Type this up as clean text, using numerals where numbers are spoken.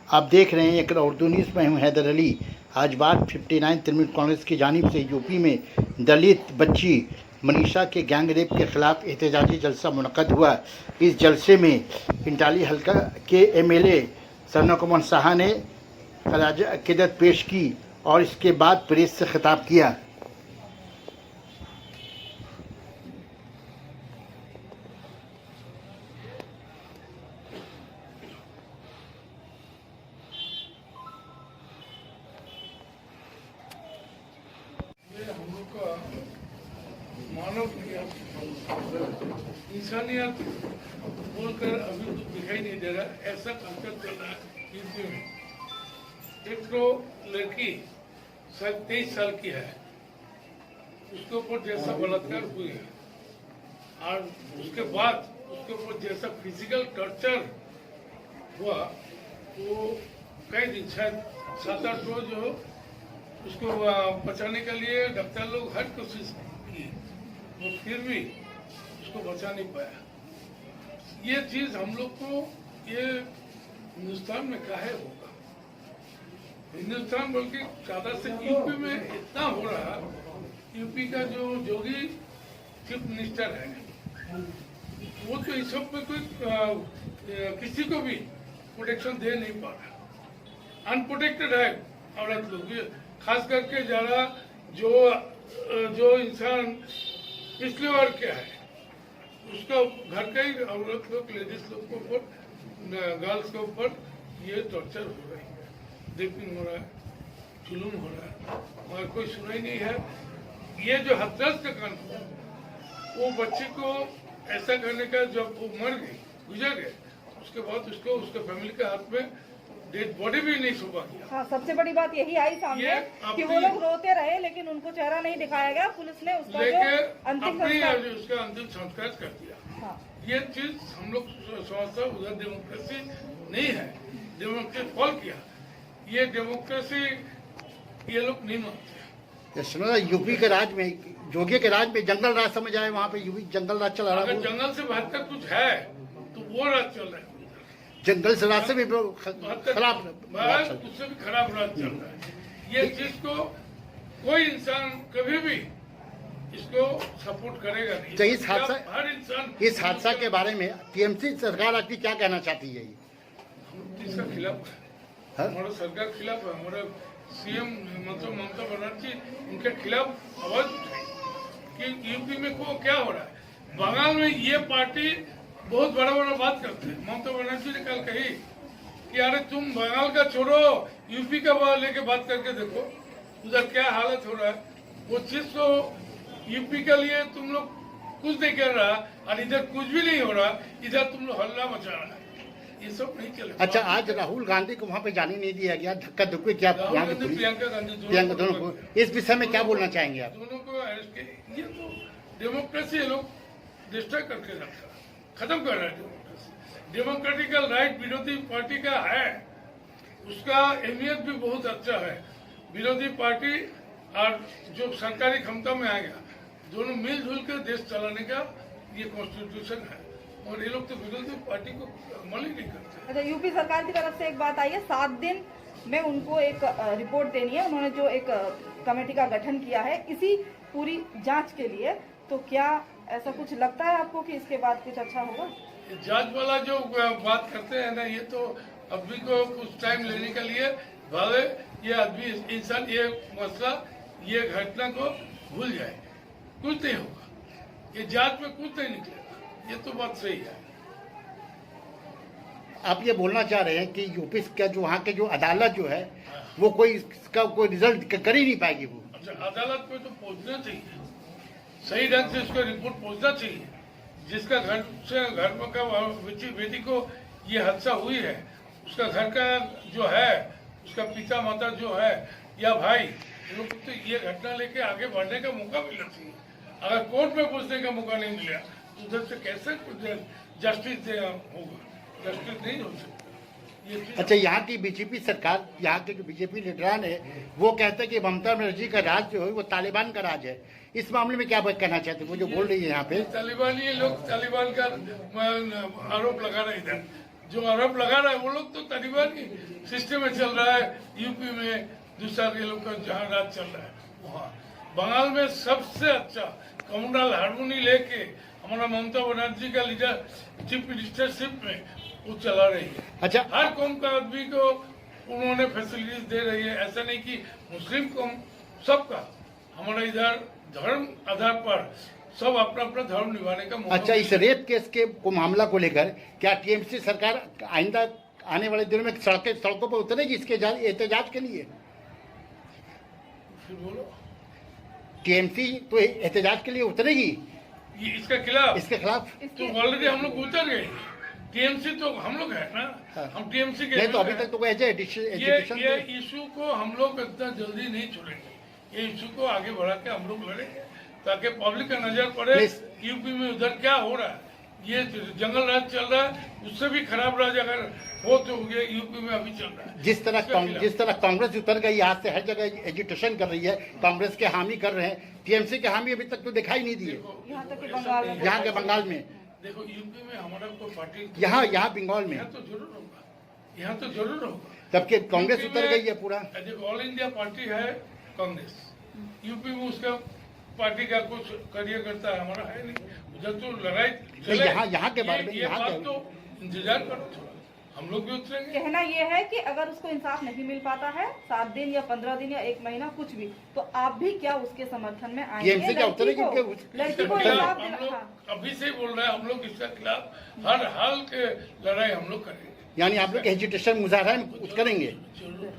आप देख रहे हैं एक उर्दू न्यूज़ में हूँ हैदर अली। आज बात 59 तृणमूल कांग्रेस की जानिब से यूपी में दलित बच्ची मनीषा के गैंग रेप के खिलाफ एहतजाजी जलसा मुनक़द हुआ। इस जलसे में इंटाली हल्का के एमएलए सरना कुमार साहा ने खराज अकीदत पेश की और इसके बाद प्रेस से खिताब किया। हम लोग का मानव इंसानियत बोलकर अभी तो दिखाई नहीं दे रहा, ऐसा कल्चर चल रहा है यूपी में। एक तो लड़की शायद 23 साल की है, उसके ऊपर जैसा बलात्कार हुई है और उसके बाद उसके ऊपर जैसा फिजिकल टॉर्चर हुआ, वो कई दिन शायद 7-8 रोज उसको बचाने के लिए डॉक्टर लोग हर कोशिश की, वो फिर भी उसको बचा नहीं पाया। ये चीज हम लोग को ये हिंदुस्तान में काहे होगा? हिंदुस्तान बल्कि ज्यादा से यूपी में इतना हो रहा। यूपी का जो जोगी चीफ मिनिस्टर है, वो तो इस सब पे कोई किसी को भी प्रोटेक्शन दे नहीं पा रहा। अनप्रोटेक्टेड है औरत लोग, खास करके जरा जो इंसान पिछले वर्ग के है, उसका घर का ही औरत लोग, लेडीज लोग के ऊपर, गर्ल्स के ऊपर ये टॉर्चर हो रही है, रेपिंग हो रहा है, जुलूम हो रहा है, मगर कोई सुनाई नहीं है। ये जो हथरस का कानून, वो बच्चे को ऐसा करने का, जब वो मर गई, गुजर गए, उसके बाद उसको उसके फैमिली के हाथ में डेड बॉडी भी नहीं सौंपा गया। हाँ, सबसे बड़ी बात यही आई सामने कि वो लोग रोते रहे लेकिन उनको चेहरा नहीं दिखाया गया। पुलिस ने उसका उसका अंतिम संस्कार कर दिया। हाँ। ये चीज हम लोग समझते, उधर डेमोक्रेसी नहीं है, डेमोक्रेसी फॉल किया। ये डेमोक्रेसी ये लोग नहीं मानते। सुनो, यूपी के राज में, जोगी के राज में जंगल राज समझ आए, वहाँ पे यूपी जंगल राज चला रहा है। अगर जंगल से बेहतर कुछ है तो वो राज चल रहा है। जंगल से रास्ते भी खराब, उससे भी खराब राज चल रहा है। ये चीज को कोई इंसान कभी भी इसको सपोर्ट करेगा नहीं। तो इस हादसा के बारे में टीएमसी सरकार आपकी क्या कहना चाहती है? इसका खिलाफ है, हमारा सरकार खिलाफ है। हमारा सीएम मतलब ममता बनर्जी उनके खिलाफ आवाज उठाई कि यूपी में को क्या हो रहा है। बंगाल में ये पार्टी बहुत बड़ा बात करते हैं। ममता बनर्जी ने कल कही कि अरे तुम बंगाल का छोड़ो, यूपी का लेके बात करके देखो उधर क्या हालत हो रहा है। वो चीज तो यूपी के लिए तुम लोग कुछ नहीं कर रहा और इधर कुछ भी नहीं हो रहा, इधर तुम लोग हल्ला मचा रहा है। ये सब नहीं चलेगा। अच्छा, आज राहुल गांधी को वहाँ पे जाने नहीं दिया गया, धक्का धुक्की क्या? प्रियंका गांधी दोनों को इस विषय में क्या बोलना चाहेंगे आप? दोनों को अरेस्ट किया। ये तो डेमोक्रेसी ये लोग डिस्ट्रॉय करके रखा, खत्म कर रहा है डेमोक्रेसी। डेमोक्रेटिकल राइट विरोधी पार्टी का है, उसका अहमियत भी बहुत अच्छा है। विरोधी पार्टी और जो सरकारी क्षमता में आ गया, दोनों मिलजुल कर देश चलाने का ये कॉन्स्टिट्यूशन है, और ये लोग तो विरोधी पार्टी को अमल ही नहीं करते। अच्छा, यूपी सरकार की तरफ से एक बात आई है, 7 दिन में उनको एक रिपोर्ट देनी है। उन्होंने जो एक कमेटी का गठन किया है इसी पूरी जांच के लिए, तो क्या ऐसा कुछ लगता है आपको कि इसके बाद कुछ अच्छा होगा? जांच वाला जो बात करते हैं ना, ये तो अभी को कुछ टाइम लेने के लिए भावे ये आदमी इंसान ये मसला, ये घटना को भूल जाए, कुछ नहीं होगा। ये जांच में कुछ नहीं निकलेगा, ये तो बात सही है। आप ये बोलना चाह रहे हैं कि यूपी का जो वहाँ के जो अदालत जो है, वो कोई इसका कोई रिजल्ट कर ही नहीं पाएगी। वो अच्छा, अदालत पे तो पहुंचना चाहिए, सही ढंग से उसको रिपोर्ट पहुंचना चाहिए। जिसका घर में का बेटी को ये हादसा हुई है, उसका घर का जो है, उसका पिता माता जो है या भाई, लोग तो ये घटना लेके आगे बढ़ने का मौका मिलना चाहिए। अगर कोर्ट में पूछने का मौका नहीं मिला तो उधर से कैसे जस्टिस होगा? जस्टिस नहीं हो सकता। अच्छा, यहाँ की बीजेपी सरकार, यहाँ के जो बीजेपी लीडरान है, वो कहते हैं कि ममता बनर्जी का राज जो है वो तालिबान का राज है। इस मामले में क्या कहना चाहते हैं? वो जो बोल रही है यहाँ पे तालिबान, ये लोग तालिबान का आरोप लगा रहे इधर, जो आरोप लगा रहा है वो लोग तो तालिबान की सिस्टम में चल रहा है, यूपी में दूसरा के लोग का जहाँ राज चल रहा है वहाँ। बंगाल में सबसे अच्छा कम्युनल हारमोनी लेके हमारा ममता बनर्जी का लीडर चीफ मिनिस्टरशिप में वो चला रही है। अच्छा, हर कौम का आदमी को उन्होंने फैसिलिटीज दे रही है। ऐसा नहीं कि मुस्लिम कौम, सबका हमारा इधर धर्म आधार पर सब अपना अपना धर्म निभाने का मौका। अच्छा, इस रेप केस के को मामला को लेकर क्या टीएमसी सरकार आइंदा आने वाले दिनों में सड़कों पर उतरेगी इसके एहतजाज के लिए? फिर बोलो, टीएमसी तो एहतजाज के लिए उतरेगी ये इसके खिलाफ तो ऑलरेडी हम लोग उतर गए। टीएमसी तो हम लोग है ना, हाँ। हम टीएमसी के नहीं तो अभी तक तो कोई ये इशू को हम लोग इतना जल्दी नहीं छोड़ेंगे। ये इशू को आगे बढ़ा के हम लोग लड़ेंगे ताकि पब्लिक का नजर पड़े यूपी में उधर क्या हो रहा है। ये जंगल राज चल रहा है, उससे भी खराब राज अगर हो तो गया यूपी में अभी चल रहा है। जिस तरह कांग्रेस उतर गई आज से हर जगह एजुटेशन कर रही है, कांग्रेस के हामी कर रहे हैं, टीएमसी के हामी अभी तक तो दिखाई नहीं दिए। यहाँ के बंगाल में देखो, यूपी में हमारा कोई पार्टी यहाँ बंगाल में यहाँ तो जरूर होगा, यहाँ तो जरूर होगा। तब कांग्रेस उतर गई है पूरा। देखो, ऑल इंडिया पार्टी है कांग्रेस, यूपी में उसका पार्टी का कुछ कार्यकर्ता है, हमारा है नहीं। उधर तो लड़ाई चले। यहाँ के बारे में ये बात तो इंतजार करो थोड़ा, हम लोग भी उतरेंगे। कहना ये है कि अगर उसको इंसाफ नहीं मिल पाता है 7 दिन या 15 दिन या 1 महीना कुछ भी, तो आप भी क्या उसके समर्थन में आएंगे? लड़की को इंसाफ हम लोग अभी से बोल रहे हैं, हम लोग इसके खिलाफ हर हाल के लड़ाई हम लोग करेंगे। यानी आप लोग एजुटेशन मुजाहरा में करेंगे? जरूर।